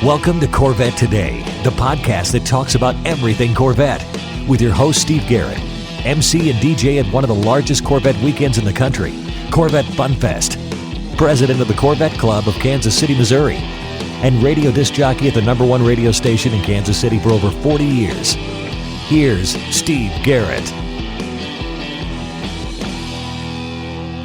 Welcome to Corvette Today, the podcast that talks about everything Corvette, with your host, Steve Garrett, MC and DJ at one of the largest Corvette weekends in the country, Corvette Fun Fest, president of the Corvette Club of Kansas City, Missouri, and radio disc jockey at the #1 radio station in Kansas City for over 40 years. Here's Steve Garrett.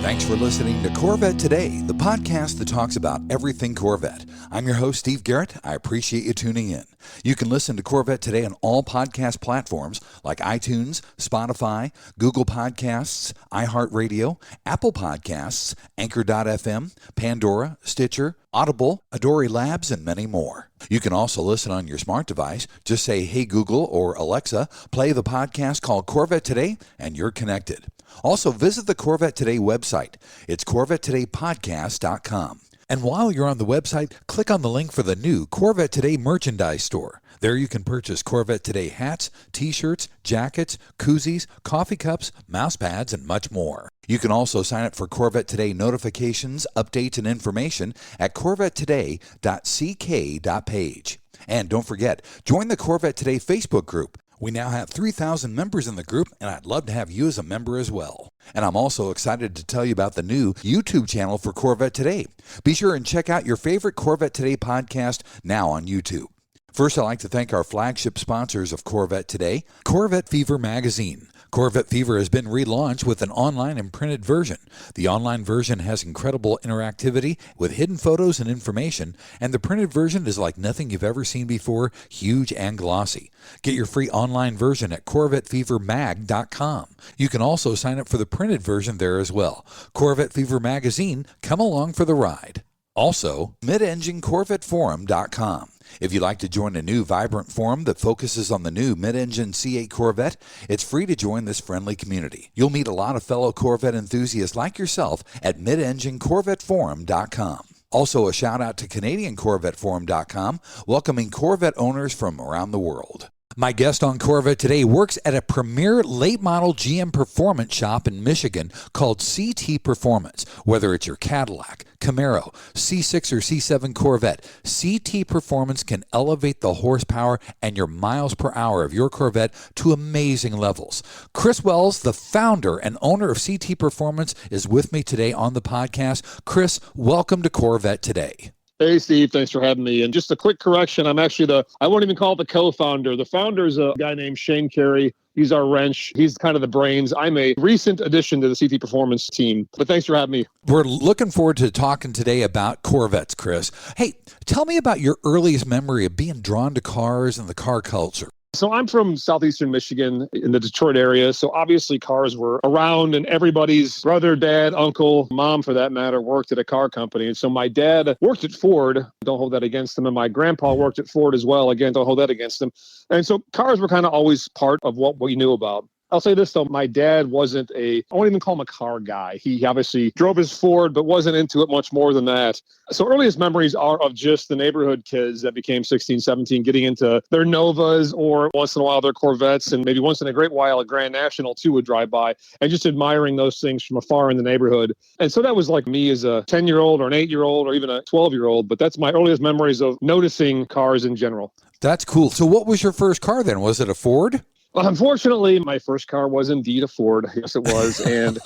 Thanks for listening to Corvette Today, the podcast that talks about everything Corvette. I'm your host, Steve Garrett. I appreciate you tuning in. You can listen to Corvette Today on all podcast platforms like iTunes, Spotify, Google Podcasts, iHeartRadio, Apple Podcasts, Anchor.fm, Pandora, Stitcher, Audible, Adori Labs, and many more. You can also listen on your smart device. Just say, "Hey Google" or "Alexa, play the podcast called Corvette Today," and you're connected. Also, visit the Corvette Today website. It's CorvetteTodayPodcast.com. And while you're on the website, click on the link for the new Corvette Today merchandise store. There you can purchase Corvette Today hats, t-shirts, jackets, koozies, coffee cups, mouse pads, and much more. You can also sign up for Corvette Today notifications, updates, and information at corvettetoday.ck.page. And don't forget, join the Corvette Today Facebook group. We now have 3,000 members in the group, and I'd love to have you as a member as well. And I'm also excited to tell you about the new YouTube channel for Corvette Today. Be sure and check out your favorite Corvette Today podcast now on YouTube. First, I'd like to thank our flagship sponsors of Corvette Today, Corvette Fever magazine. Corvette Fever has been relaunched with an online and printed version. The online version has incredible interactivity with hidden photos and information, and the printed version is like nothing you've ever seen before, huge and glossy. Get your free online version at CorvetteFeverMag.com. You can also sign up for the printed version there as well. Corvette Fever magazine, come along for the ride. Also, MidEngineCorvetteForum.com. If you'd like to join a new vibrant forum that focuses on the new mid-engine C8 Corvette, it's free to join this friendly community. You'll meet a lot of fellow Corvette enthusiasts like yourself at MidEngineCorvetteForum.com. Also, a shout out to CanadianCorvetteForum.com, welcoming Corvette owners from around the world. My guest on Corvette Today works at a premier late-model GM performance shop in Michigan called CT Performance. Whether it's your Cadillac, Camaro, C6 or C7 Corvette, CT Performance can elevate the horsepower and your miles per hour of your Corvette to amazing levels. Chris Wells, the founder and owner of CT Performance, is with me today on the podcast. Chris, welcome to Corvette Today. Hey, Steve. Thanks for having me. And just a quick correction. I'm actually I won't even call it the co-founder. The founder is a guy named Shane Carey. He's our wrench. He's kind of the brains. I'm a recent addition to the CT Performance team. But thanks for having me. We're looking forward to talking today about Corvettes, Chris. Hey, tell me about your earliest memory of being drawn to cars and the car culture. So I'm from southeastern Michigan in the Detroit area. So obviously cars were around and everybody's brother, dad, uncle, mom for that matter, worked at a car company. And so my dad worked at Ford. Don't hold that against him. And my grandpa worked at Ford as well. Again, don't hold that against him. And so cars were kind of always part of what we knew about. I'll say this, though. My dad wasn't I won't even call him a car guy. He obviously drove his Ford, but wasn't into it much more than that. So earliest memories are of just the neighborhood kids that became 16, 17, getting into their Novas or once in a while their Corvettes, and maybe once in a great while a Grand National too would drive by, and just admiring those things from afar in the neighborhood. And so that was like me as a 10-year-old or an 8-year-old or even a 12-year-old. But that's my earliest memories of noticing cars in general. That's cool. So what was your first car then? Was it a Ford? Well, unfortunately, my first car was indeed a Ford. Yes, it was. And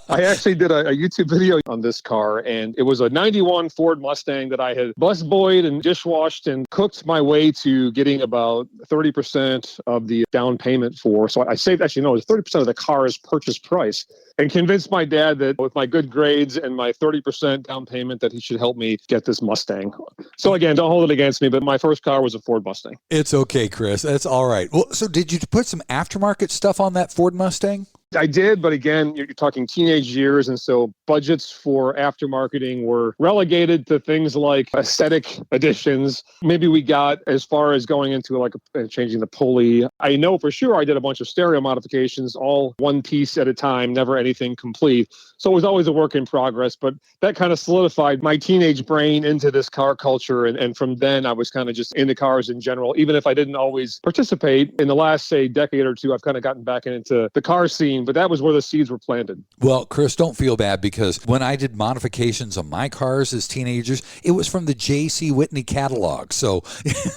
I actually did a YouTube video on this car. And it was a 91 Ford Mustang that I had busboyed and dishwashed and cooked my way to getting about 30% of the down payment for. So I saved, actually, no, it was 30% of the car's purchase price. And convinced my dad that with my good grades and my 30% down payment that he should help me get this Mustang. So again, don't hold it against me, but my first car was a Ford Mustang. It's okay, Chris. That's all right. Well, so did you put some aftermarket stuff on that Ford Mustang? I did, but again, you're talking teenage years, and so budgets for aftermarketing were relegated to things like aesthetic additions. Maybe we got as far as going into like changing the pulley. I know for sure I did a bunch of stereo modifications, all one piece at a time, never anything complete. So it was always a work in progress, but that kind of solidified my teenage brain into this car culture. And from then I was kind of just into cars in general, even if I didn't always participate. In the last, say, decade or two, I've kind of gotten back into the car scene. but that was where the seeds were planted. Well, Chris, don't feel bad, because when I did modifications on my cars as teenagers, it was from the J.C. Whitney catalog. So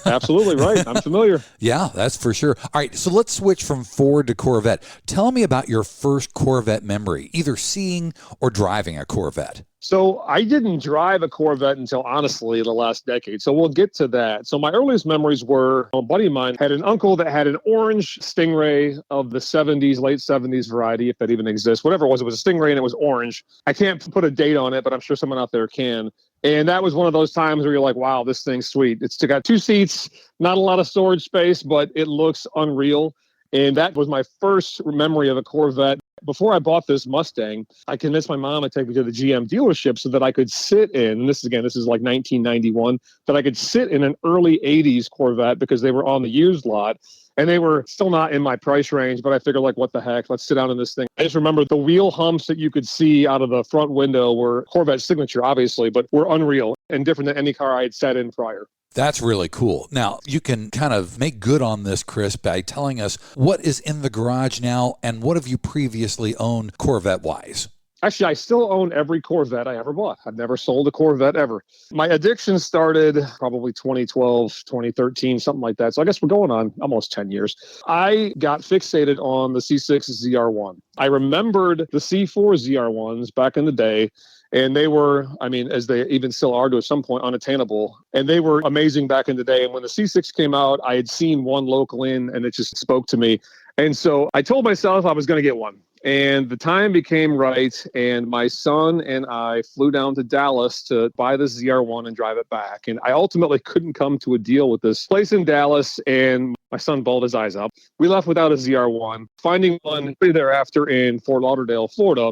Absolutely right. I'm familiar. Yeah, that's for sure. All right, so let's switch from Ford to Corvette. Tell me about your first Corvette memory, either seeing or driving a Corvette. So I didn't drive a Corvette until, honestly, the last decade. So we'll get to that. So my earliest memories were, a buddy of mine had an uncle that had an orange Stingray of the 70s, late 70s variety, if that even exists. Whatever it was a Stingray and it was orange. I can't put a date on it, but I'm sure someone out there can. And that was one of those times where you're like, wow, this thing's sweet. It's got 2 seats, not a lot of storage space, but it looks unreal. And that was my first memory of a Corvette. Before I bought this Mustang, I convinced my mom to take me to the GM dealership so that I could sit in, and this is like 1991, that I could sit in an early 80s Corvette, because they were on the used lot. And they were still not in my price range, but I figured, like, what the heck? Let's sit down in this thing. I just remember the wheel humps that you could see out of the front window were Corvette signature, obviously, but were unreal and different than any car I had sat in prior. That's really cool. Now, you can kind of make good on this, Chris, by telling us what is in the garage now and what have you previously owned Corvette-wise? Actually, I still own every Corvette I ever bought. I've never sold a Corvette ever. My addiction started probably 2012, 2013, something like that. So I guess we're going on almost 10 years. I got fixated on the C6 ZR1. I remembered the C4 ZR1s back in the day. And they were, as they even still are to some point, unattainable. And they were amazing back in the day. And when the C6 came out, I had seen one local in, and it just spoke to me. And so I told myself I was going to get one. And the time became right. And my son and I flew down to Dallas to buy this ZR1 and drive it back. And I ultimately couldn't come to a deal with this place in Dallas. And my son bawled his eyes out. We left without a ZR1, finding one thereafter in Fort Lauderdale, Florida.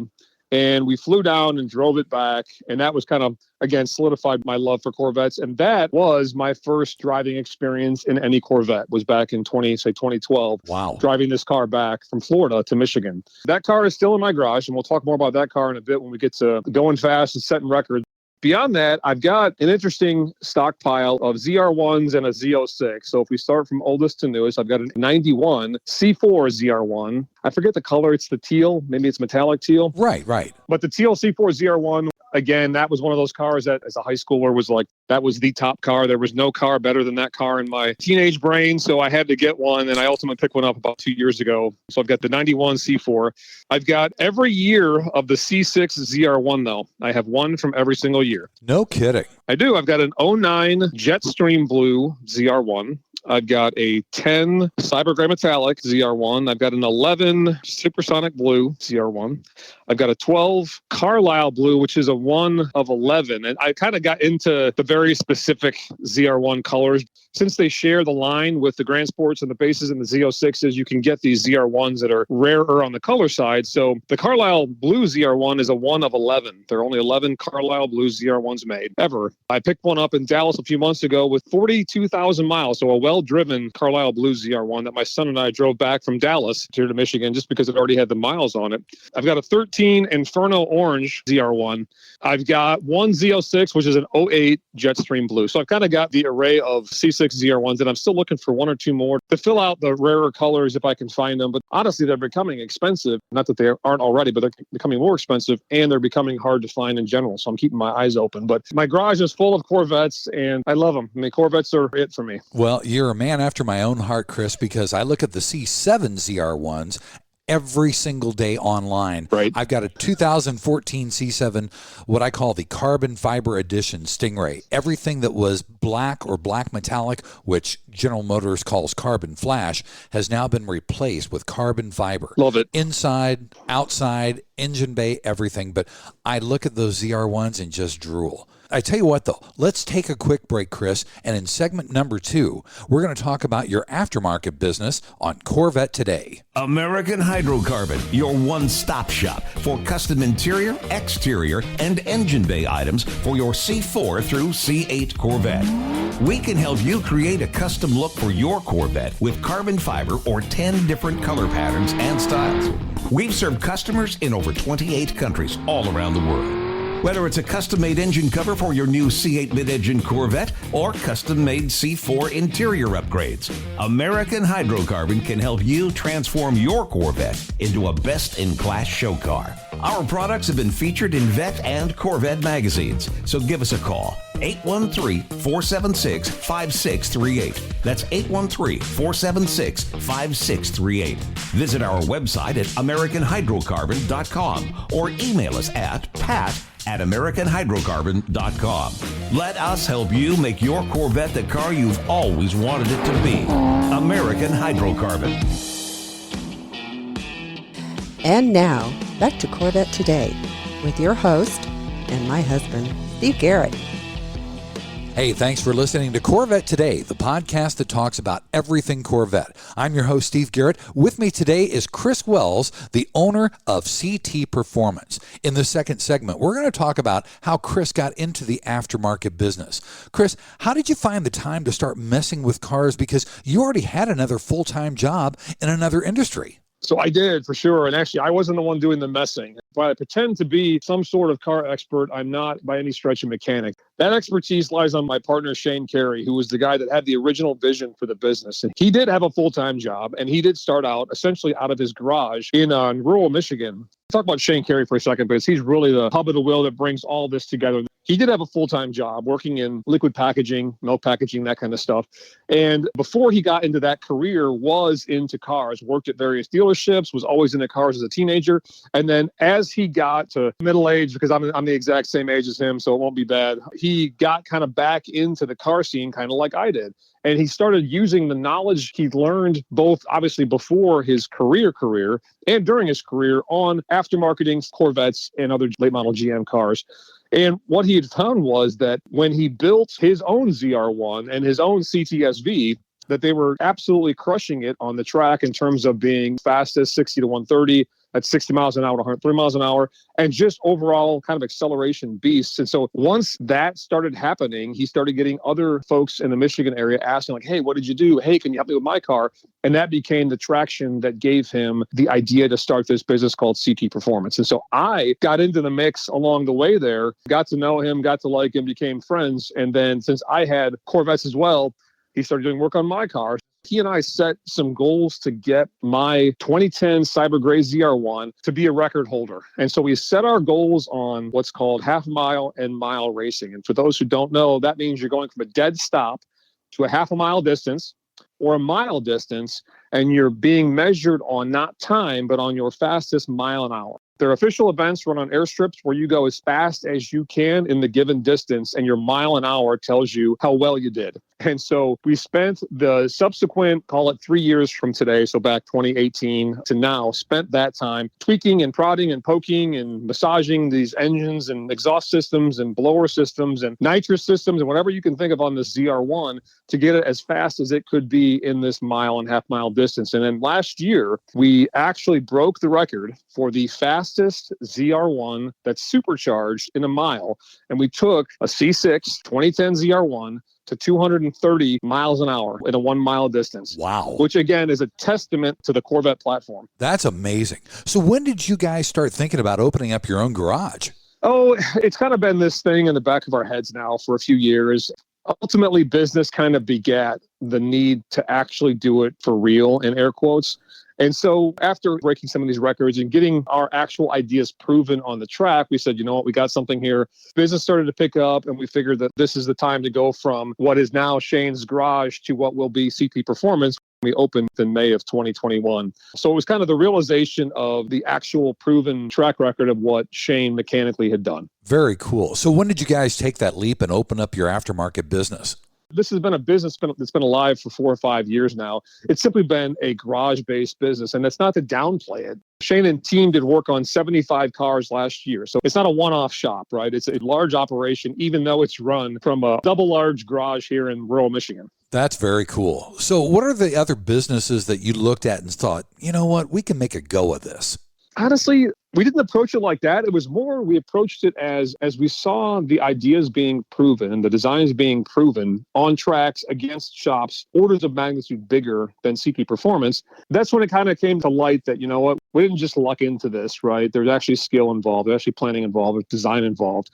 And we flew down and drove it back. And that was kind of, again, solidified my love for Corvettes. And that was my first driving experience in any Corvette, was back in 2012. Wow. Driving this car back from Florida to Michigan. That car is still in my garage, and we'll talk more about that car in a bit when we get to going fast and setting records. Beyond that, I've got an interesting stockpile of ZR1s and a Z06. So if we start from oldest to newest, I've got a 91 C4 ZR1. I forget the color. It's the teal. Maybe it's metallic teal. Right. But the teal C4 ZR1, again, that was one of those cars that as a high schooler was like, that was the top car. There was no car better than that car in my teenage brain. So I had to get one, and I ultimately picked one up about 2 years ago. So I've got the 91 C4. I've got every year of the C6 ZR1, though. I have one from every single year. No kidding. I do. I've got an 09 Jetstream Blue ZR1. I've got a 10 Cyber Gray Metallic ZR1. I've got an 11 Supersonic Blue ZR1. I've got a 12 Carlisle Blue, which is a 1 of 11. And I kind of got into the very specific ZR1 colors. Since they share the line with the Grand Sports and the bases and the Z06s, you can get these ZR1s that are rarer on the color side. So the Carlisle Blue ZR1 is a 1 of 11. There are only 11 Carlisle Blue ZR1s made ever. I picked one up in Dallas a few months ago with 42,000 miles. So a well-driven Carlisle Blue ZR1 that my son and I drove back from Dallas here to Michigan just because it already had the miles on it. I've got a 13 Inferno Orange ZR1. I've got one Z06, which is an 08 Jetstream Blue. So I've kind of got the array of C6 ZR1s, and I'm still looking for one or two more to fill out the rarer colors if I can find them. But honestly, they're becoming expensive. Not that they aren't already, but they're becoming more expensive, and they're becoming hard to find in general. So I'm keeping my eyes open. But my garage is full of Corvettes, and I love them. Corvettes are it for me. Well, you're a man after my own heart, Chris, because I look at the C7 ZR1s every single day online. Right. I've got a 2014 C7, what I call the carbon fiber edition Stingray. Everything that was black or black metallic, which General Motors calls carbon flash, has now been replaced with carbon fiber. Love it. Inside, outside, engine bay, everything. But I look at those ZR1s and just drool. I tell you what, though, let's take a quick break, Chris, and in segment number 2, we're going to talk about your aftermarket business on Corvette Today. American Hydrocarbon, your one-stop shop for custom interior, exterior, and engine bay items for your C4 through C8 Corvette. We can help you create a custom look for your Corvette with carbon fiber or 10 different color patterns and styles. We've served customers in over 28 countries all around the world. Whether it's a custom-made engine cover for your new C8 mid-engine Corvette or custom-made C4 interior upgrades, American Hydrocarbon can help you transform your Corvette into a best-in-class show car. Our products have been featured in Vette and Corvette magazines, so give us a call. 813-476-5638. That's 813-476-5638. Visit our website at AmericanHydrocarbon.com or email us at pat@AmericanHydrocarbon.com. Let us help you make your Corvette the car you've always wanted it to be. American Hydrocarbon. And now, back to Corvette Today with your host and my husband, Steve Garrett. Hey, thanks for listening to Corvette Today, the podcast that talks about everything Corvette. I'm your host, Steve Garrett. With me today is Chris Wells, the owner of CT Performance. In the second segment, we're going to talk about how Chris got into the aftermarket business. Chris, how did you find the time to start messing with cars? Because you already had another full-time job in another industry. So I did, for sure. And actually, I wasn't the one doing the messing. But I pretend to be some sort of car expert. I'm not by any stretch a mechanic. That expertise lies on my partner, Shane Carey, who was the guy that had the original vision for the business. And he did have a full-time job, and he did start out essentially out of his garage in rural Michigan. Talk about Shane Carey for a second, because he's really the hub of the wheel that brings all this together. He did have a full-time job working in liquid packaging, milk packaging, that kind of stuff. And before he got into that career, was into cars, worked at various dealerships, was always into cars as a teenager. And then as he got to middle age, because I'm the exact same age as him, so it won't be bad, he got kind of back into the car scene, kind of like I did. And he started using the knowledge he'd learned both obviously before his career and during his career on aftermarketing Corvettes and other late model GM cars. And what he had found was that when he built his own ZR1 and his own CTSV, that they were absolutely crushing it on the track in terms of being fastest, 60 to 130 at 60 miles an hour to 103 miles an hour, and just overall kind of acceleration beasts. And so once that started happening, he started getting other folks in the Michigan area asking like, hey, what did you do? Hey, can you help me with my car? And that became the traction that gave him the idea to start this business called CT Performance. And so I got into the mix along the way there, got to know him, got to like him, became friends. And then since I had Corvettes as well, he started doing work on my car. He and I set some goals to get my 2010 Cyber Gray ZR1 to be a record holder. And so we set our goals on what's called half mile and mile racing. And for those who don't know, that means you're going from a dead stop to a half a mile distance or a mile distance, and you're being measured on not time, but on your fastest mile an hour. There are official events run on airstrips where you go as fast as you can in the given distance, and your mile an hour tells you how well you did. And so we spent the subsequent, call it 3 years from today, so back 2018 to now, spent that time tweaking and prodding and poking and massaging these engines and exhaust systems and blower systems and nitrous systems and whatever you can think of on this ZR1 to get it as fast as it could be in this mile and half mile distance. And then last year, we actually broke the record for the fastest ZR1 that's supercharged in a mile. And we took a C6 2010 ZR1 to 230 miles an hour in a 1 mile distance. Wow. Which again is a testament to the Corvette platform. That's amazing. So when did you guys start thinking about opening up your own garage? Oh, it's kind of been this thing in the back of our heads now for a few years. Ultimately, business kind of begat the need to actually do it for real, in air quotes. And so after breaking some of these records and getting our actual ideas proven on the track, we said, you know what, we got something here. Business started to pick up, and we figured that this is the time to go from what is now Shane's garage to what will be CT Performance. We opened in May of 2021. So it was kind of the realization of the actual proven track record of what Shane mechanically had done. Very cool. So when did you guys take that leap and open up your aftermarket business? This has been a business that's been alive for 4 or 5 years now. It's simply been a garage-based business, and that's not to downplay it. Shane and team did work on 75 cars last year. So it's not a one-off shop, right? It's a large operation, even though it's run from a double large garage here in rural Michigan. That's very cool. So what are the other businesses that you looked at and thought, you know what, we can make a go of this? Honestly, we didn't approach it like that. It was more, we approached it as we saw the ideas being proven and the designs being proven on tracks against shops, orders of magnitude bigger than CT Performance. That's when it kind of came to light that, you know what, we didn't just luck into this, right? There's actually skill involved, there's actually planning involved, there's design involved.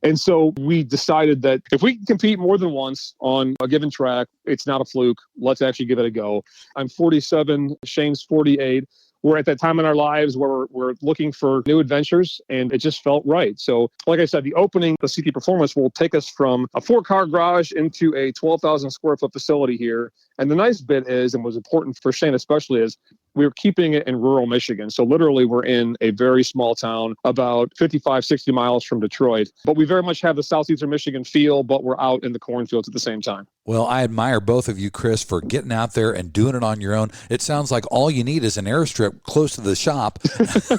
And so we decided that if we can compete more than once on a given track, it's not a fluke. Let's actually give it a go. I'm 47, Shane's 48. We're at that time in our lives where we're looking for new adventures, and it just felt right. So, like I said, the opening of CT Performance will take us from a 4-car garage into a 12,000 square foot facility here. And the nice bit is, and was important for Shane especially, is we're keeping it in rural Michigan. So literally we're in a very small town about 55, 60 miles from Detroit. But we very much have the southeastern Michigan feel, but we're out in the cornfields at the same time. Well, I admire both of you, Chris, for getting out there and doing it on your own. It sounds like all you need is an airstrip close to the shop.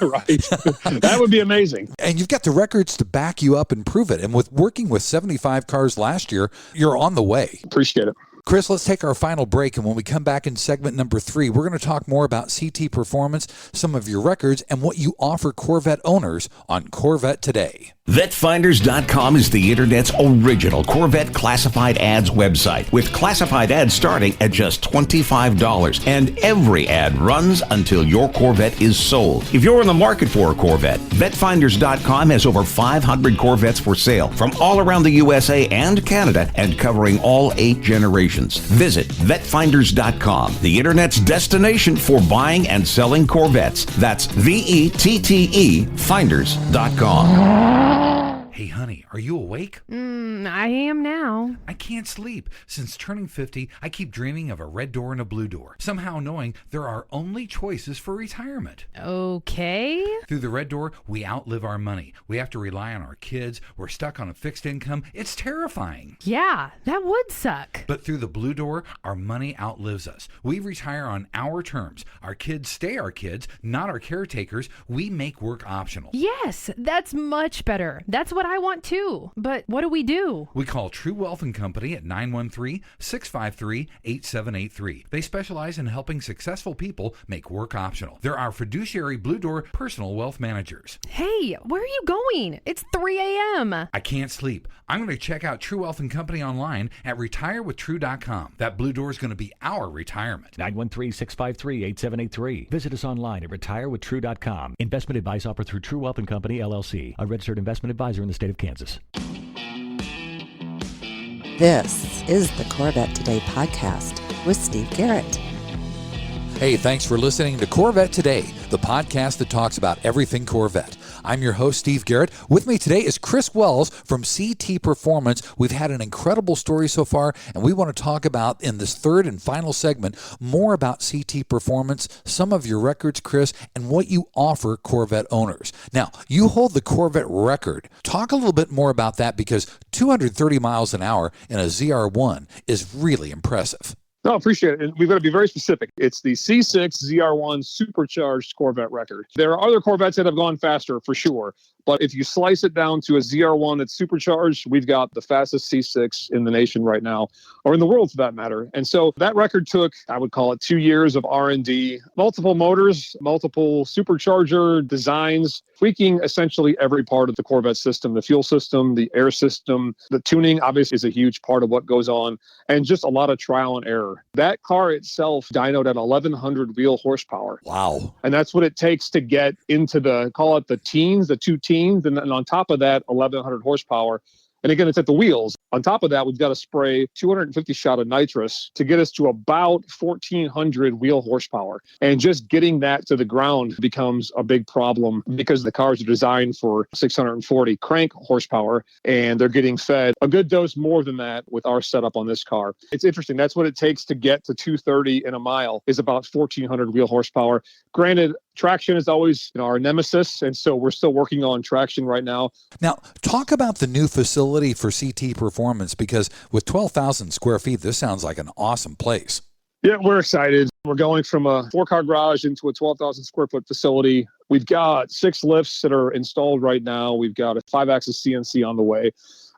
Right. That would be amazing. And you've got the records to back you up and prove it. And with working with 75 cars last year, you're on the way. Appreciate it. Chris, let's take our final break, and when we come back in segment number 3, we're going to talk more about CT Performance, some of your records, and what you offer Corvette owners on Corvette Today. VetFinders.com is the Internet's original Corvette classified ads website, with classified ads starting at just $25, and every ad runs until your Corvette is sold. If you're in the market for a Corvette, VetFinders.com has over 500 Corvettes for sale from all around the USA and Canada, and covering all 8 generations. Visit VetFinders.com, the Internet's destination for buying and selling Corvettes. That's VETTE Finders.com. Hey, honey, are you awake? I am now. I can't sleep. Since turning 50, I keep dreaming of a red door and a blue door, somehow knowing there are only choices for retirement. Okay. Through the red door, we outlive our money. We have to rely on our kids. We're stuck on a fixed income. It's terrifying. Yeah, that would suck. But through the blue door, our money outlives us. We retire on our terms. Our kids stay our kids, not our caretakers. We make work optional. Yes, that's much better. That's what I want too. But what do we do? We call True Wealth & Company at 913-653-8783. They specialize in helping successful people make work optional. They're our fiduciary Blue Door personal wealth managers. Hey, where are you going? It's 3 a.m. I can't sleep. I'm going to check out True Wealth & Company online at retirewithtrue.com. That Blue Door is going to be our retirement. 913-653-8783. Visit us online at retirewithtrue.com. Investment advice offered through True Wealth & Company, LLC, a registered investment advisor in the state of Kansas. This is the Corvette Today podcast with Steve Garrett. Hey, thanks for listening to Corvette Today, the podcast that talks about everything Corvette. I'm your host, Steve Garrett. With me today is Chris Wells from CT Performance. We've had an incredible story so far, and we want to talk about, in this third and final segment, more about CT Performance, some of your records, Chris, and what you offer Corvette owners. Now, you hold the Corvette record. Talk a little bit more about that, because 230 miles an hour in a ZR1 is really impressive. No, appreciate it. And we've got to be very specific. It's the C6 ZR1 supercharged Corvette record. There are other Corvettes that have gone faster for sure. But if you slice it down to a ZR1 that's supercharged, we've got the fastest C6 in the nation right now, or in the world for that matter. And so that record took, I would call it 2 years of R&D, multiple motors, multiple supercharger designs, tweaking essentially every part of the Corvette system, the fuel system, the air system, the tuning obviously is a huge part of what goes on, and just a lot of trial and error. That car itself dynoed at 1,100 wheel horsepower. Wow. And that's what it takes to get into the, call it the teens, the 2 teens. And then on top of that, 1,100 horsepower. And again, it's at the wheels. On top of that, we've got to spray 250 shot of nitrous to get us to about 1,400 wheel horsepower. And just getting that to the ground becomes a big problem, because the cars are designed for 640 crank horsepower, and they're getting fed a good dose more than that with our setup on this car. It's interesting. That's what it takes to get to 230 in a mile, is about 1,400 wheel horsepower. Granted, traction is always our nemesis, and so we're still working on traction right now. Now, talk about the new facility for CT Performance, because with 12,000 square feet, this sounds like an awesome place. Yeah, we're excited. We're going from a 4-car garage into a 12,000 square foot facility. We've got 6 lifts that are installed right now. We've got a 5-axis CNC on the way.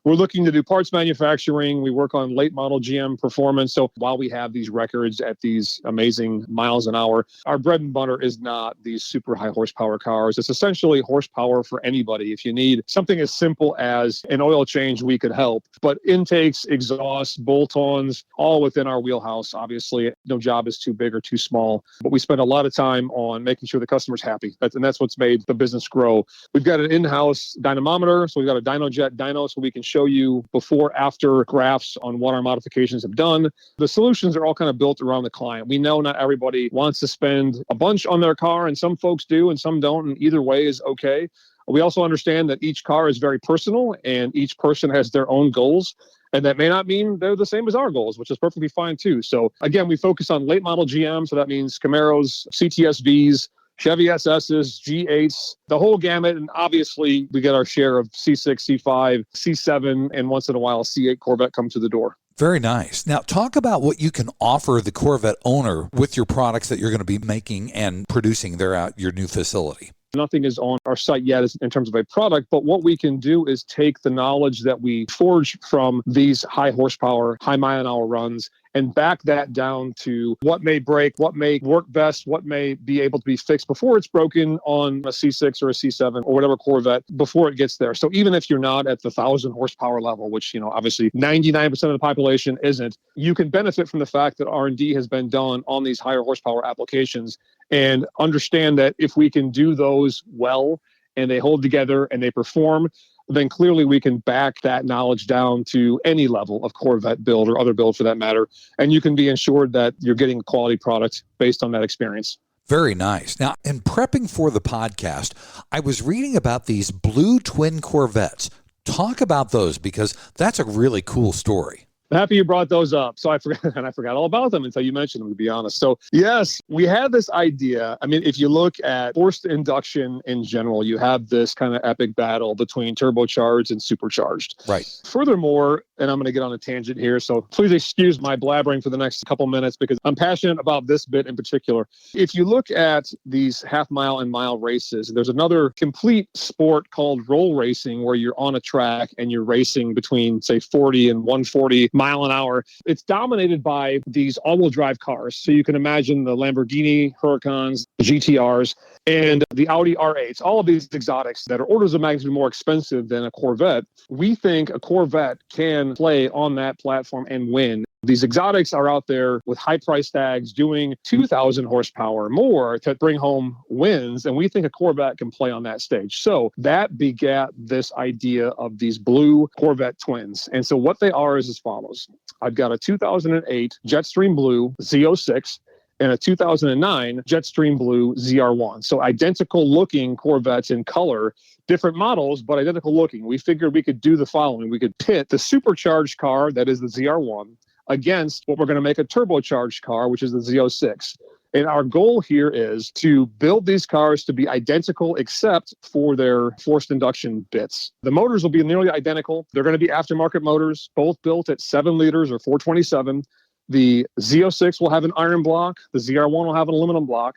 we're looking to do parts manufacturing. We work on late model GM performance. So while we have these records at these amazing miles an hour, our bread and butter is not these super high horsepower cars. It's essentially horsepower for anybody. If you need something as simple as an oil change, we could help. But intakes, exhausts, bolt-ons, all within our wheelhouse. Obviously, no job is too big or too small. But we spend a lot of time on making sure the customer's happy. And that's what's made the business grow. We've got an in-house dynamometer. So we've got a DynoJet dyno so we can show you before, after graphs on what our modifications have done. The solutions are all kind of built around the client. We know not everybody wants to spend a bunch on their car, and some folks do and some don't, and either way is okay. We also understand that each car is very personal and each person has their own goals. And that may not mean they're the same as our goals, which is perfectly fine too. So again, we focus on late model GM. So that means Camaros, CTSVs, Chevy SSs, G8s, the whole gamut. And obviously we get our share of C6, C5, C7, and once in a while, C8 Corvette come to the door. Very nice. Now, talk about what you can offer the Corvette owner with your products that you're going to be making and producing there at your new facility. Nothing is on our site yet in terms of a product, but what we can do is take the knowledge that we forge from these high horsepower, high mile an hour runs and back that down to what may break, what may work best, what may be able to be fixed before it's broken on a C6 or a C7 or whatever Corvette before it gets there. So even if you're not at the 1,000 horsepower level, which, obviously 99% of the population isn't, you can benefit from the fact that R&D has been done on these higher horsepower applications and understand that if we can do those well and they hold together and they perform, then clearly we can back that knowledge down to any level of Corvette build or other build for that matter. And you can be ensured that you're getting a quality product based on that experience. Very nice. Now, in prepping for the podcast, I was reading about these blue twin Corvettes. Talk about those because that's a really cool story. Happy you brought those up. So I forgot all about them until you mentioned them, to be honest. So yes, we had this idea. I mean, if you look at forced induction in general, you have this kind of epic battle between turbocharged and supercharged. Right. Furthermore, and I'm going to get on a tangent here, so please excuse my blabbering for the next couple minutes because I'm passionate about this bit in particular. If you look at these half mile and mile races, there's another complete sport called roll racing where you're on a track and you're racing between, say, 40 and 140 mile an hour. It's dominated by these all-wheel drive cars. So you can imagine the Lamborghini Huracans, the GTRs, and the Audi R8s, all of these exotics that are orders of magnitude more expensive than a Corvette. We think a Corvette can play on that platform and win. These exotics are out there with high price tags doing 2,000 horsepower more to bring home wins. And we think a Corvette can play on that stage. So that begat this idea of these blue Corvette twins. And so what they are is as follows. I've got a 2008 Jetstream Blue Z06 and a 2009 Jetstream Blue ZR1. So identical looking Corvettes in color, different models, but identical looking. We figured we could do the following. We could pit the supercharged car, that is the ZR1, against what we're going to make a turbocharged car, which is the Z06. And our goal here is to build these cars to be identical except for their forced induction bits. The motors will be nearly identical. They're going to be aftermarket motors, both built at 7 liters or 427. The Z06 will have an iron block. The ZR1 will have an aluminum block.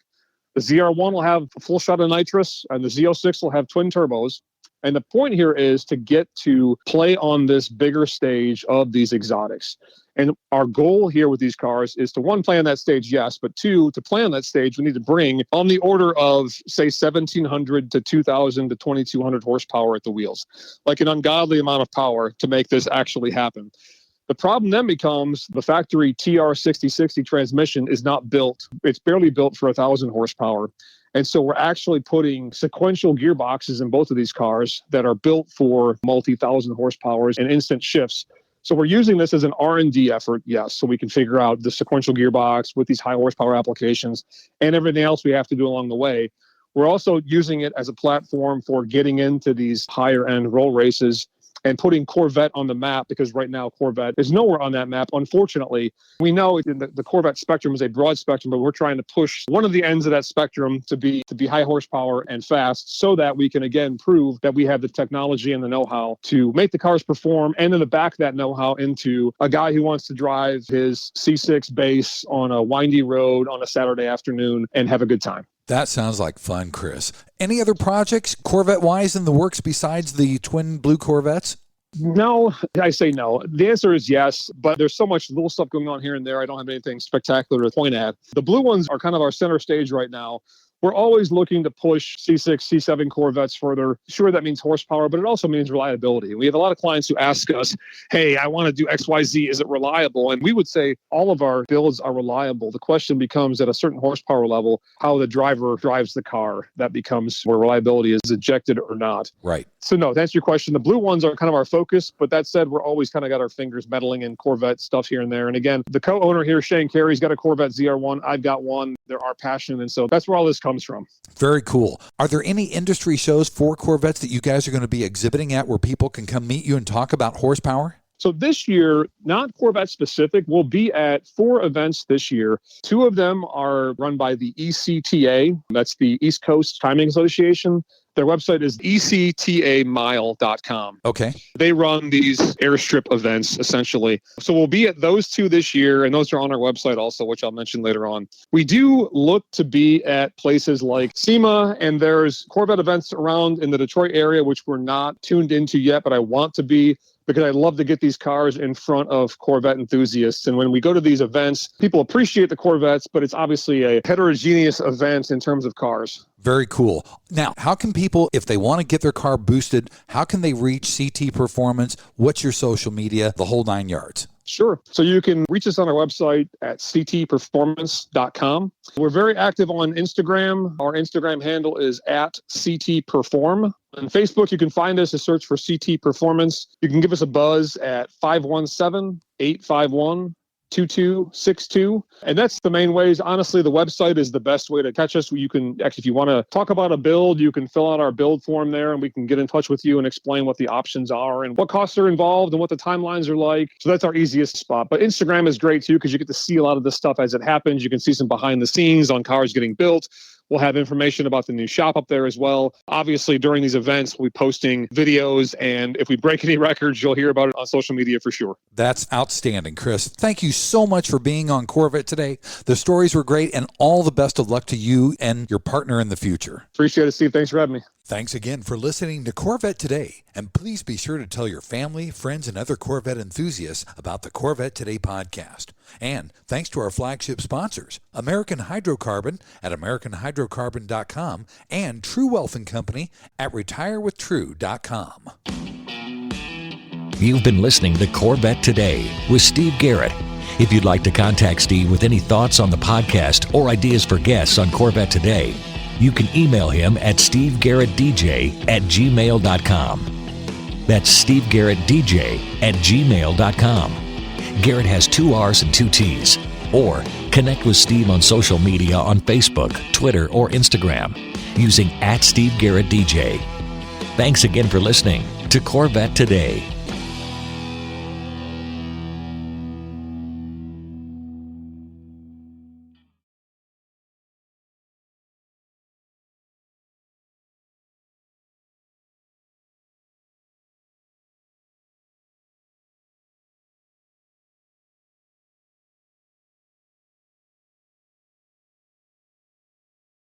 The ZR1 will have a full shot of nitrous, and the Z06 will have twin turbos. And the point here is to get to play on this bigger stage of these exotics. And our goal here with these cars is to, one, play on that stage, yes, but two, to play on that stage, we need to bring on the order of, say, 1,700 to 2,000 to 2,200 horsepower at the wheels, like an ungodly amount of power to make this actually happen. The problem then becomes the factory TR6060 transmission is not built. It's barely built for 1,000 horsepower. And so we're actually putting sequential gearboxes in both of these cars that are built for multi-thousand horsepowers and instant shifts. So we're using this as an R&D effort, yes, so we can figure out the sequential gearbox with these high horsepower applications and everything else we have to do along the way. We're also using it as a platform for getting into these higher end roll races and putting Corvette on the map, because right now Corvette is nowhere on that map. Unfortunately, we know the Corvette spectrum is a broad spectrum, but we're trying to push one of the ends of that spectrum to be high horsepower and fast so that we can, again, prove that we have the technology and the know-how to make the cars perform, and then to back that know-how into a guy who wants to drive his C6 base on a windy road on a Saturday afternoon and have a good time. That sounds like fun, Chris. Any other projects Corvette-wise in the works besides the twin blue Corvettes? No, I say no. The answer is yes, but there's so much little stuff going on here and there. I don't have anything spectacular to point at. The blue ones are kind of our center stage right now. We're always looking to push C6, C7 Corvettes further. Sure, that means horsepower, but it also means reliability. We have a lot of clients who ask us, hey, I want to do XYZ. Is it reliable? And we would say all of our builds are reliable. The question becomes at a certain horsepower level, how the driver drives the car. That becomes where reliability is ejected or not. Right. So no, to answer your question, the blue ones are kind of our focus, but that said, we're always kind of got our fingers meddling in Corvette stuff here and there. And again, the co-owner here, Shane Carey's got a Corvette ZR1. I've got one. They're our passion. And so that's where all this comes from. Very cool. Are there any industry shows for Corvettes that you guys are going to be exhibiting at where people can come meet you and talk about horsepower? So this year, not Corvette specific, we'll be at 4 events this year. 2 of them are run by the ECTA. That's the East Coast Timing Association. Their website is ectamile.com. Okay. They run these airstrip events, essentially. So we'll be at those 2 this year, and those are on our website also, which I'll mention later on. We do look to be at places like SEMA, and there's Corvette events around in the Detroit area, which we're not tuned into yet, but I want to be, because I love to get these cars in front of Corvette enthusiasts. And when we go to these events, people appreciate the Corvettes, but it's obviously a heterogeneous event in terms of cars. Very cool. Now, how can people, if they want to get their car boosted, how can they reach CT Performance? What's your social media? The whole 9 yards. Sure. So you can reach us on our website at ctperformance.com. We're very active on Instagram. Our Instagram handle is at ctperform. On Facebook, you can find us and search for CT Performance. You can give us a buzz at 517-851-2262. And that's the main ways. Honestly, the website is the best way to catch us. You can actually, if you want to talk about a build, you can fill out our build form there and we can get in touch with you and explain what the options are and what costs are involved and what the timelines are like. So that's our easiest spot. But Instagram is great too, because you get to see a lot of this stuff as it happens. You can see some behind the scenes on cars getting built. We'll have information about the new shop up there as well. Obviously, during these events, we'll be posting videos, and if we break any records, you'll hear about it on social media for sure. That's outstanding, Chris. Thank you so much for being on Corvette Today. The stories were great, and all the best of luck to you and your partner in the future. Appreciate it, Steve. Thanks for having me. Thanks again for listening to Corvette Today, and please be sure to tell your family, friends, and other Corvette enthusiasts about the Corvette Today podcast. And thanks to our flagship sponsors, American Hydrocarbon at AmericanHydrocarbon.com and True Wealth & Company at RetireWithTrue.com. You've been listening to Corvette Today with Steve Garrett. If you'd like to contact Steve with any thoughts on the podcast or ideas for guests on Corvette Today, you can email him at stevegarrettdj@gmail.com. That's stevegarrettdj@gmail.com. Garrett has 2 R's and 2 T's. Or connect with Steve on social media on Facebook, Twitter, or Instagram using @SteveGarrettDJ. Thanks again for listening to Corvette Today.